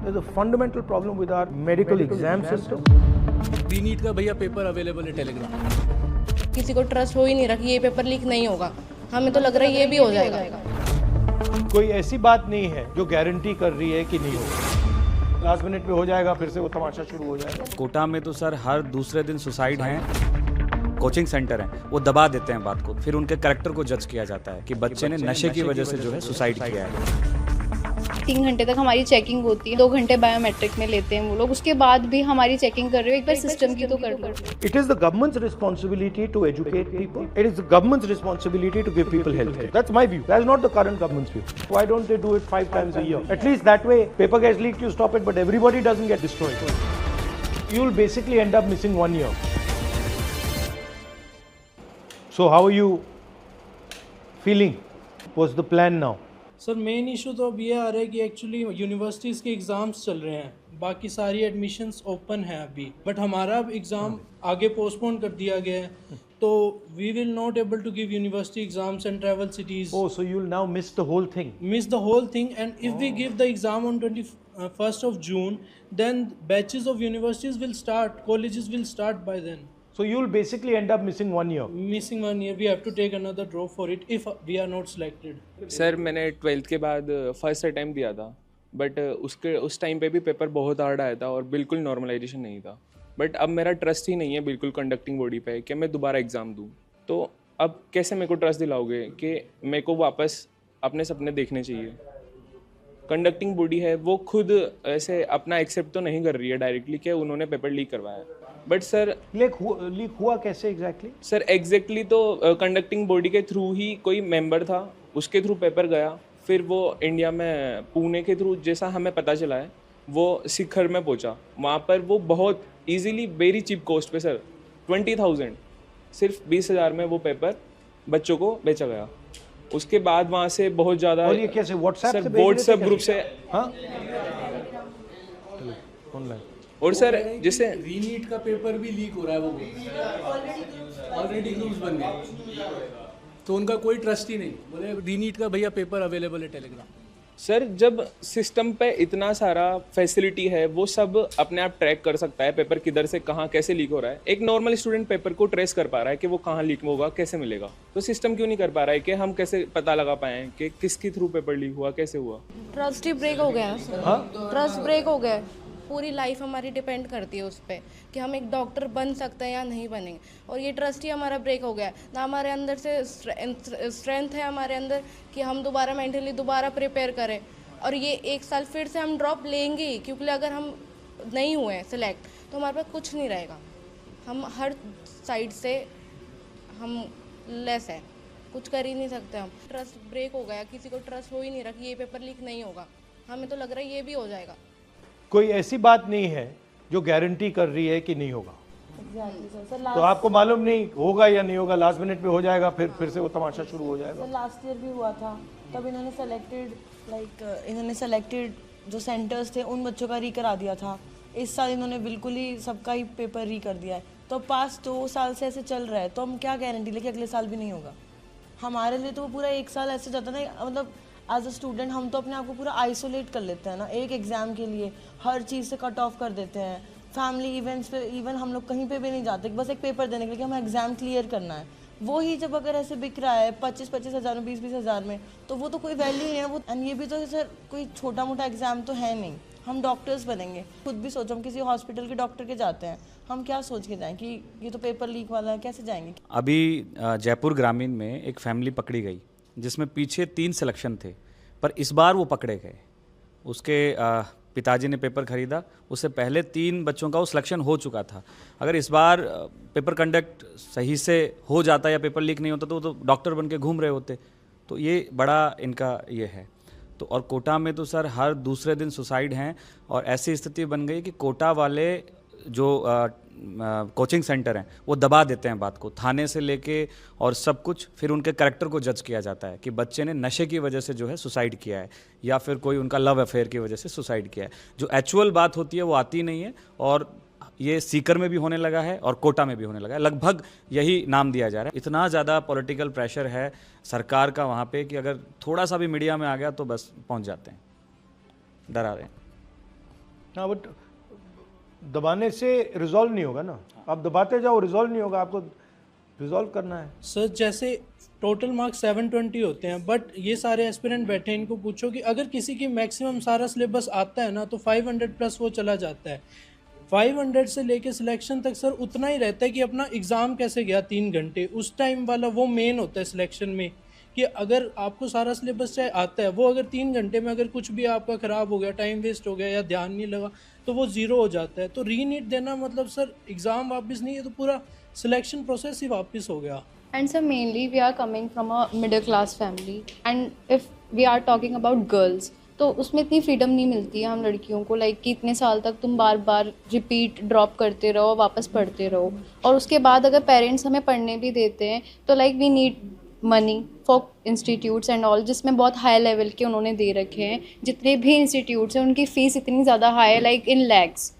There's a fundamental problem with our medical exam system. NEET का भैया paper available है Telegram. किसी को ट्रस्ट हो ही नहीं रहा कि ये पेपर लीक नहीं होगा। हमें तो लग रहा है ये भी हो जाएगा। कोई ऐसी बात नहीं है जो गारंटी कर रही है कि नहीं होगा। लास्ट मिनट पे हो जाएगा, फिर से वो तमाशा शुरू हो जाएगा। कोटा में तो सर हर दूसरे दिन सुसाइड हैं। कोचिंग सेंटर हैं, वो दबा देते हैं बात को, फिर उनके कैरेक्टर को जज किया जाता है कि बच्चे ने नशे की वजह से जो है सुसाइड किया है। 3 घंटे तक हमारी चेकिंग होती है, 2 घंटे बायोमेट्रिक में लेते हैं वो लोग, उसके बाद भी हमारी चेकिंग कर रहे हो। एक बार सिस्टम की तो कर लो। It is the government's responsibility to educate people. It is the government's responsibility to give people health care. That's my view. That's not the current government's view. Why don't they do it 5 times a year? At least that way, paper gets leaked, you stop it, but everybody doesn't get destroyed. You'll basically end up missing 1 year. So how are you feeling? What's the plan now? Sir main issue तो अब ये आ रहा है कि actually universities के exams चल रहे हैं, बाकी सारी एडमिशन्स ओपन है अभी, बट हमारा एग्ज़ाम आगे पोस्टपोन कर दिया गया है, तो we will not able to give university exams and travel cities. Oh, so you'll now miss the whole thing. Miss the whole thing, and if we give the exam on 21st of June, then batches of universities will start, colleges will start by then. So you'll basically end up missing 1 year. Missing 1 year, we have to take another draw for it if we are not selected. Sir मैंने 12th के बाद first attempt दिया था, but उस time पे भी paper बहुत hard आया था और बिल्कुल नॉर्मलाइजेशन नहीं था। बट अब मेरा ट्रस्ट ही नहीं है बिल्कुल कंडक्टिंग बॉडी पे कि मैं दोबारा एग्ज़ाम दूँ। तो अब कैसे मेरे को ट्रस्ट दिलाओगे कि मेरे को वापस अपने सपने देखने चाहिए? कंडक्टिंग बॉडी है वो खुद ऐसे अपना एक्सेप्ट तो नहीं कर रही है डायरेक्टली कि उन्होंने पेपर लीक करवाया। बट सर लीक हुआ कैसे एग्जैक्टली? सर एग्जैक्टली तो कंडक्टिंग बॉडी के थ्रू ही कोई मेंबर था, उसके थ्रू पेपर गया, फिर वो इंडिया में पुणे के थ्रू जैसा हमें पता चला है वो शिखर में पहुंचा। वहाँ पर वो बहुत इजीली वेरी चीप कॉस्ट पे सर 20,000 सिर्फ 20,000 में वो पेपर बच्चों को बेचा गया। उसके बाद वहाँ से बहुत ज़्यादा। और ये कैसे व्हाट्सएप से? व्हाट्सएप ग्रुप से। हाँ ऑनलाइन। और सर जैसे रीनीट का पेपर भी लीक हो रहा है, वो ऑलरेडी न्यूज़ बन गया, तो उनका कोई ट्रस्ट ही नहीं। बोले रीनीट का भैया पेपर अवेलेबल है टेलीग्राम। सर जब सिस्टम पे इतना सारा फैसिलिटी है, वो सब अपने आप ट्रैक कर सकता है पेपर किधर से कहाँ कैसे लीक हो रहा है। एक नॉर्मल स्टूडेंट पेपर को ट्रेस कर पा रहा है कि वो कहाँ लीक होगा, कैसे मिलेगा, तो सिस्टम क्यों नहीं कर पा रहा है कि हम कैसे पता लगा पाएँ कि किसके थ्रू पेपर लीक हुआ, कैसे हुआ? ट्रस्ट ही ब्रेक हो गया। ट्रस्ट ब्रेक हो गया। पूरी लाइफ हमारी डिपेंड करती है उस पर कि हम एक डॉक्टर बन सकते हैं या नहीं बनेंगे, और ये ट्रस्ट ही हमारा ब्रेक हो गया। ना हमारे अंदर से स्ट्रेंथ है हमारे अंदर कि हम दोबारा मेंटली दोबारा प्रिपेयर करें, और ये 1 साल फिर से हम ड्रॉप लेंगे ही, क्योंकि अगर हम नहीं हुए सिलेक्ट तो हमारे पास कुछ नहीं रहेगा। हम हर साइड से हम लेस है, कुछ कर ही नहीं सकते। हम ट्रस्ट ब्रेक हो गया, किसी को ट्रस्ट हो ही नहीं रहा कि ये पेपर लीक नहीं होगा। हमें तो लग रहा है ये भी हो जाएगा। कोई ऐसी बात नहीं है जो गारंटी कर रही है कि नहीं होगा। तो आपको मालूम नहीं होगा या नहीं होगा, लास्ट मिनट पे हो जाएगा, फिर से वो तमाशा शुरू हो जाएगा। लास्ट ईयर भी हुआ था, तब इन्होंने सेलेक्टेड जो सेंटर्स थे उन बच्चों का री करा दिया था। इस साल इन्होंने बिल्कुल ही सबका ही पेपर री कर दिया है। तो पास 2 साल से ऐसे चल रहा है, तो हम क्या गारंटी लेके अगले साल भी नहीं होगा? हमारे लिए तो वो पूरा 1 साल ऐसे जाता ना, मतलब एज अ स्टूडेंट हम तो अपने आप को पूरा आइसोलेट कर लेते हैं ना, एक एग्ज़ाम के लिए हर चीज़ से कट ऑफ कर देते हैं। फैमिली इवेंट्स पे इवन हम लोग कहीं पे भी नहीं जाते, बस एक पेपर देने के लिए कि हमें एग्ज़ाम क्लियर करना है। वो ही जब अगर ऐसे बिक रहा है 25-25 हज़ार में, 20-20 हज़ार में, तो वो तो कोई वैल्यू नहीं है वो। एंड ये भी तो सर कोई छोटा मोटा एग्ज़ाम तो है नहीं। हम डॉक्टर्स बनेंगे, खुद भी सोचो, हम किसी हॉस्पिटल के डॉक्टर के जाते हैं, हम क्या सोच के जाएँ कि ये तो पेपर लीक वाला है, कैसे जाएंगे? अभी जयपुर ग्रामीण में एक फैमिली पकड़ी गई जिसमें पीछे 3 सिलेक्शन थे, पर इस बार वो पकड़े गए। उसके पिताजी ने पेपर खरीदा, उससे पहले 3 बच्चों का वो सिलेक्शन हो चुका था। अगर इस बार पेपर कंडक्ट सही से हो जाता या पेपर लीक नहीं होता तो वो तो डॉक्टर बन के घूम रहे होते। तो ये बड़ा इनका ये है। तो और कोटा में तो सर हर दूसरे दिन सुसाइड हैं, और ऐसी स्थिति बन गई कि कोटा वाले जो कोचिंग सेंटर हैं वो दबा देते हैं बात को, थाने से लेके और सब कुछ, फिर उनके कैरेक्टर को जज किया जाता है कि बच्चे ने नशे की वजह से जो है सुसाइड किया है, या फिर कोई उनका लव अफेयर की वजह से सुसाइड किया है। जो एक्चुअल बात होती है वो आती नहीं है, और ये सीकर में भी होने लगा है और कोटा में भी होने लगा है। लगभग यही नाम दिया जा रहा है। इतना ज़्यादा पॉलिटिकल प्रेशर है सरकार का वहाँ पे कि अगर थोड़ा सा भी मीडिया में आ गया तो बस पहुँच जाते हैं, डरा रहे हैं। हाँ बट दबाने से रिजॉल्व नहीं होगा ना, आप दबाते जाओ रिजॉल्व नहीं होगा, आपको रिजॉल्व करना है। सर जैसे टोटल मार्क्स 720 होते हैं, बट ये सारे एस्पिरेंट बैठे हैं, इनको पूछो कि अगर किसी की मैक्सिमम सारा सिलेबस आता है ना तो 500 प्लस वो चला जाता है। 500 से लेके सिलेक्शन तक सर उतना ही रहता है कि अपना एग्ज़ाम कैसे गया 3 घंटे, उस टाइम वाला वो मेन होता है सिलेक्शन में, कि अगर आपको सारा सिलेबस चाहे आता है, वो अगर 3 घंटे में अगर कुछ भी आपका ख़राब हो गया, टाइम वेस्ट हो गया या ध्यान नहीं लगा तो वो ज़ीरो हो जाता है। तो रीनीट देना मतलब सर एग्ज़ाम वापस नहीं है, तो पूरा सिलेक्शन प्रोसेस ही वापस हो गया। And so mainly we are coming from a middle class family, and if we are talking about girls, तो उसमें इतनी फ्रीडम नहीं मिलती है हम लड़कियों को, लाइक कि इतने साल तक तुम बार बार रिपीट ड्रॉप करते रहो, वापस पढ़ते रहो, और उसके बाद अगर पेरेंट्स हमें पढ़ने भी देते हैं तो like we need money for institutes and all, जिसमें बहुत हाई लेवल के उन्होंने दे रखे हैं। जितने भी इंस्टीट्यूट्स हैं उनकी फ़ीस इतनी ज़्यादा हाई है, लाइक इन लैक्स,